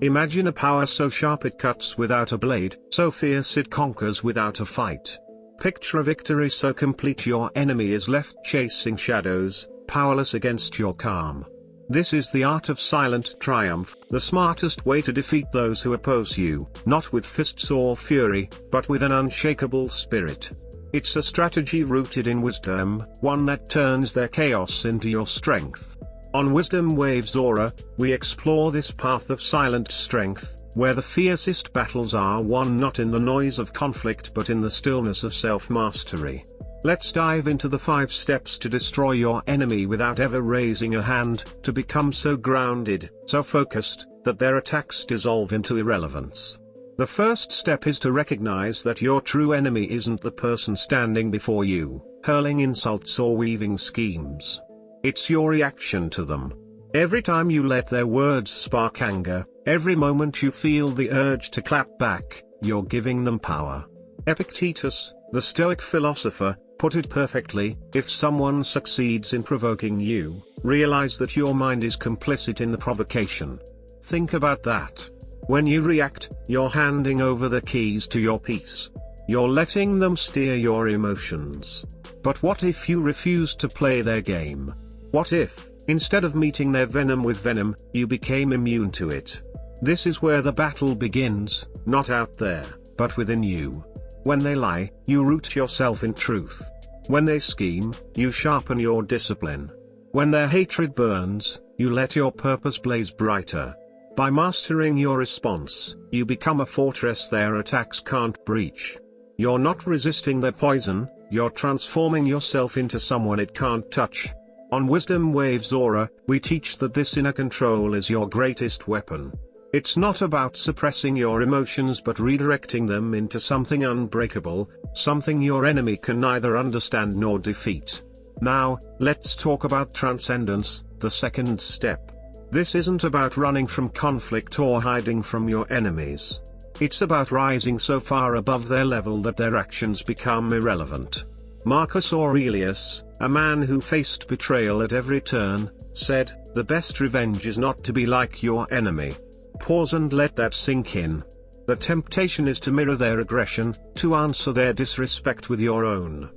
Imagine a power so sharp it cuts without a blade, so fierce it conquers without a fight. Picture a victory so complete your enemy is left chasing shadows, powerless against your calm. This is the art of silent triumph, the smartest way to defeat those who oppose you, not with fists or fury, but with an unshakable spirit. It's a strategy rooted in wisdom, one that turns their chaos into your strength. On WisdomWavesAura, we explore this path of silent strength, where the fiercest battles are won not in the noise of conflict but in the stillness of self-mastery. Let's dive into the 5 steps to destroy your enemy without ever raising a hand, to become so grounded, so focused, that their attacks dissolve into irrelevance. The first step is to recognize that your true enemy isn't the person standing before you, hurling insults or weaving schemes. It's your reaction to them. Every time you let their words spark anger, every moment you feel the urge to clap back, you're giving them power. Epictetus, the Stoic philosopher, put it perfectly: if someone succeeds in provoking you, realize that your mind is complicit in the provocation. Think about that. When you react, you're handing over the keys to your peace. You're letting them steer your emotions. But what if you refuse to play their game? What if, instead of meeting their venom with venom, you became immune to it? This is where the battle begins, not out there, but within you. When they lie, you root yourself in truth. When they scheme, you sharpen your discipline. When their hatred burns, you let your purpose blaze brighter. By mastering your response, you become a fortress their attacks can't breach. You're not resisting their poison, you're transforming yourself into someone it can't touch. On WisdomWavesAura, we teach that this inner control is your greatest weapon. It's not about suppressing your emotions but redirecting them into something unbreakable, something your enemy can neither understand nor defeat. Now, let's talk about transcendence, the second step. This isn't about running from conflict or hiding from your enemies. It's about rising so far above their level that their actions become irrelevant. Marcus Aurelius, a man who faced betrayal at every turn, said, "The best revenge is not to be like your enemy." Pause and let that sink in. The temptation is to mirror their aggression, to answer their disrespect with your own.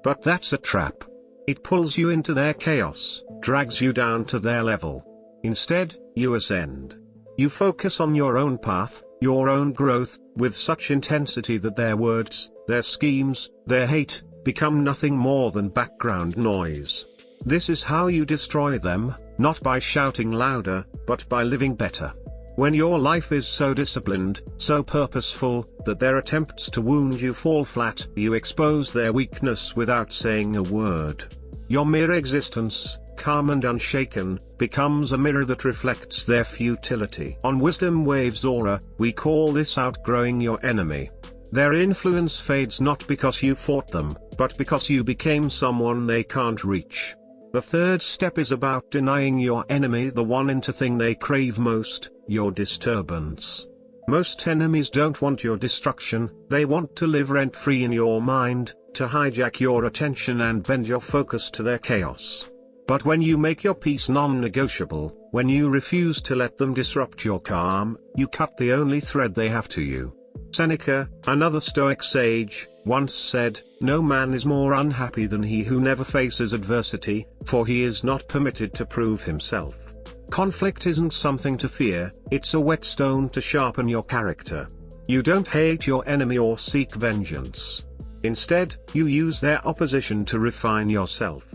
But that's a trap. It pulls you into their chaos, drags you down to their level. Instead, you ascend. You focus on your own path, your own growth, with such intensity that their words, their schemes, their hate, become nothing more than background noise. This is how you destroy them, not by shouting louder, but by living better. When your life is so disciplined, so purposeful, that their attempts to wound you fall flat, you expose their weakness without saying a word. Your mere existence, calm and unshaken, becomes a mirror that reflects their futility. On WisdomWavesAura, we call this outgrowing your enemy. Their influence fades not because you fought them, but because you became someone they can't reach. The third step is about denying your enemy the one thing they crave most, your disturbance. Most enemies don't want your destruction, they want to live rent-free in your mind, to hijack your attention and bend your focus to their chaos. But when you make your peace non-negotiable, when you refuse to let them disrupt your calm, you cut the only thread they have to you. Seneca, another Stoic sage, once said, "No man is more unhappy than he who never faces adversity, for he is not permitted to prove himself." Conflict isn't something to fear, it's a whetstone to sharpen your character. You don't hate your enemy or seek vengeance. Instead, you use their opposition to refine yourself.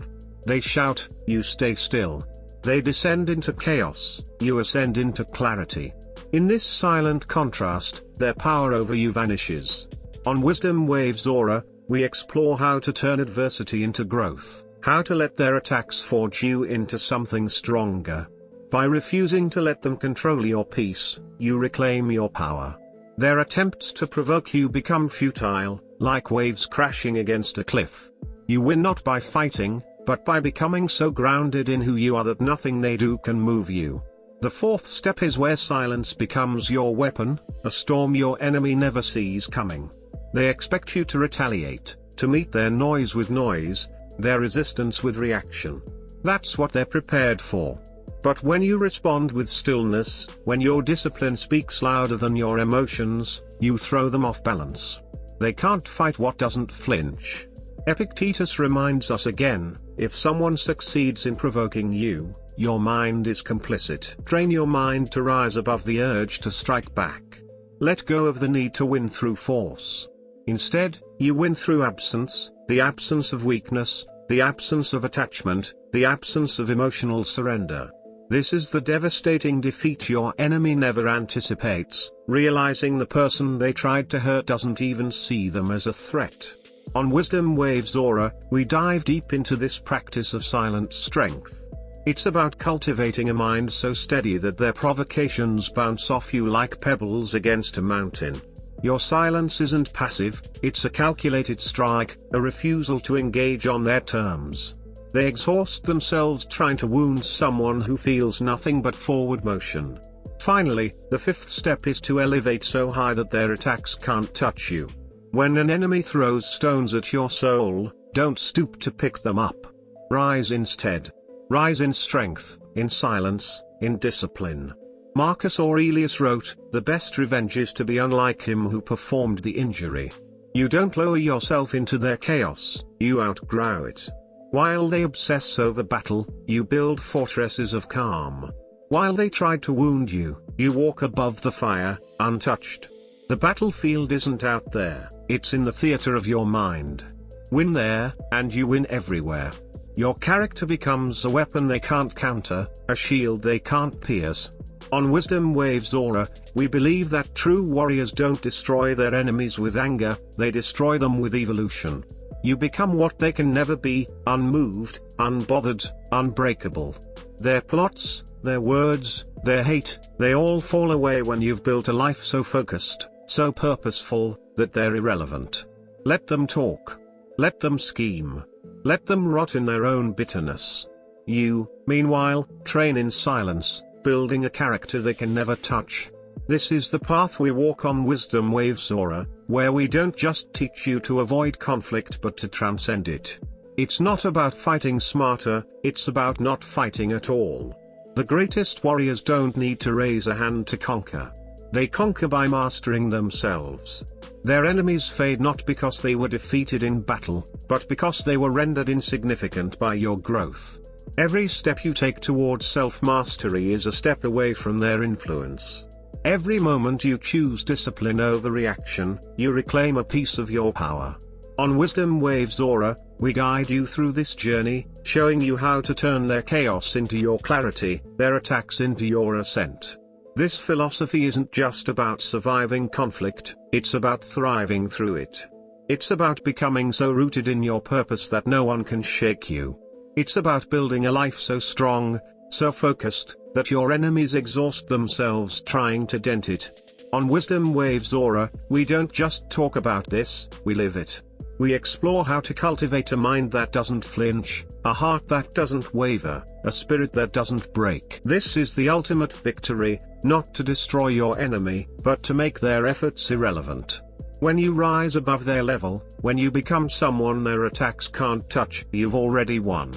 They shout, you stay still. They descend into chaos, you ascend into clarity. In this silent contrast, their power over you vanishes. On WisdomWavesAura, we explore how to turn adversity into growth, how to let their attacks forge you into something stronger. By refusing to let them control your peace, you reclaim your power. Their attempts to provoke you become futile, like waves crashing against a cliff. You win not by fighting, but by becoming so grounded in who you are that nothing they do can move you. The fourth step is where silence becomes your weapon, a storm your enemy never sees coming. They expect you to retaliate, to meet their noise with noise, their resistance with reaction. That's what they're prepared for. But when you respond with stillness, when your discipline speaks louder than your emotions, you throw them off balance. They can't fight what doesn't flinch. Epictetus reminds us again, if someone succeeds in provoking you, your mind is complicit. Train your mind to rise above the urge to strike back. Let go of the need to win through force. Instead, you win through absence, the absence of weakness, the absence of attachment, the absence of emotional surrender. This is the devastating defeat your enemy never anticipates, realizing the person they tried to hurt doesn't even see them as a threat. On Wisdom Waves Aura, we dive deep into this practice of silent strength. It's about cultivating a mind so steady that their provocations bounce off you like pebbles against a mountain. Your silence isn't passive, it's a calculated strike, a refusal to engage on their terms. They exhaust themselves trying to wound someone who feels nothing but forward motion. Finally, the fifth step is to elevate so high that their attacks can't touch you. When an enemy throws stones at your soul, don't stoop to pick them up. Rise instead. Rise in strength, in silence, in discipline. Marcus Aurelius wrote, "The best revenge is to be unlike him who performed the injury." You don't lower yourself into their chaos, you outgrow it. While they obsess over battle, you build fortresses of calm. While they tried to wound you, you walk above the fire, untouched. The battlefield isn't out there, it's in the theater of your mind. Win there, and you win everywhere. Your character becomes a weapon they can't counter, a shield they can't pierce. On Wisdom Waves Aura, we believe that true warriors don't destroy their enemies with anger, they destroy them with evolution. You become what they can never be, unmoved, unbothered, unbreakable. Their plots, their words, their hate, they all fall away when you've built a life so focused, so purposeful, that they're irrelevant. Let them talk. Let them scheme. Let them rot in their own bitterness. You, meanwhile, train in silence, building a character they can never touch. This is the path we walk on Wisdom Waves Aura, where we don't just teach you to avoid conflict but to transcend it. It's not about fighting smarter, it's about not fighting at all. The greatest warriors don't need to raise a hand to conquer. They conquer by mastering themselves. Their enemies fade not because they were defeated in battle, but because they were rendered insignificant by your growth. Every step you take towards self-mastery is a step away from their influence. Every moment you choose discipline over reaction, you reclaim a piece of your power. On Wisdom Waves Aura, we guide you through this journey, showing you how to turn their chaos into your clarity, their attacks into your ascent. This philosophy isn't just about surviving conflict, it's about thriving through it. It's about becoming so rooted in your purpose that no one can shake you. It's about building a life so strong, so focused, that your enemies exhaust themselves trying to dent it. On Wisdom Waves Aura, we don't just talk about this, we live it. We explore how to cultivate a mind that doesn't flinch, a heart that doesn't waver, a spirit that doesn't break. This is the ultimate victory, not to destroy your enemy, but to make their efforts irrelevant. When you rise above their level, when you become someone their attacks can't touch, you've already won.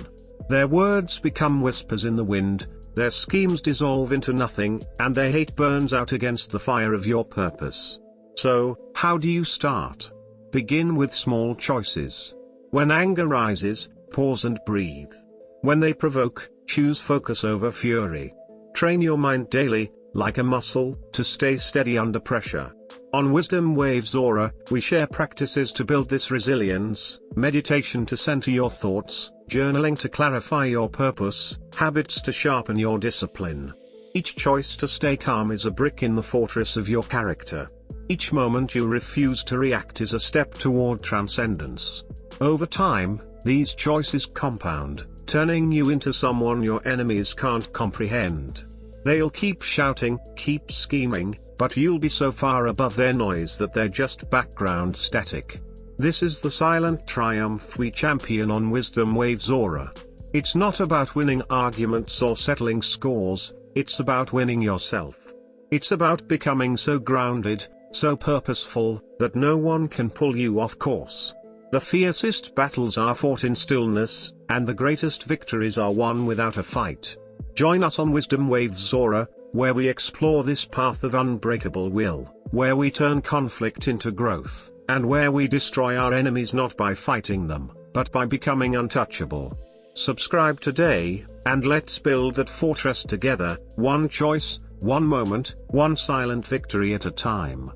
Their words become whispers in the wind, their schemes dissolve into nothing, and their hate burns out against the fire of your purpose. So, how do you start? Begin with small choices. When anger rises, pause and breathe. When they provoke, choose focus over fury. Train your mind daily, like a muscle, to stay steady under pressure. On Wisdom Waves Aura, we share practices to build this resilience, meditation to center your thoughts, journaling to clarify your purpose, habits to sharpen your discipline. Each choice to stay calm is a brick in the fortress of your character. Each moment you refuse to react is a step toward transcendence. Over time, these choices compound, turning you into someone your enemies can't comprehend. They'll keep shouting, keep scheming, but you'll be so far above their noise that they're just background static. This is the silent triumph we champion on Wisdom Waves Aura. It's not about winning arguments or settling scores, it's about winning yourself. It's about becoming so grounded, so purposeful, that no one can pull you off course. The fiercest battles are fought in stillness, and the greatest victories are won without a fight. Join us on Wisdom Waves Aura, where we explore this path of unbreakable will, where we turn conflict into growth, and where we destroy our enemies not by fighting them, but by becoming untouchable. Subscribe today, and let's build that fortress together, one choice, one moment, one silent victory at a time.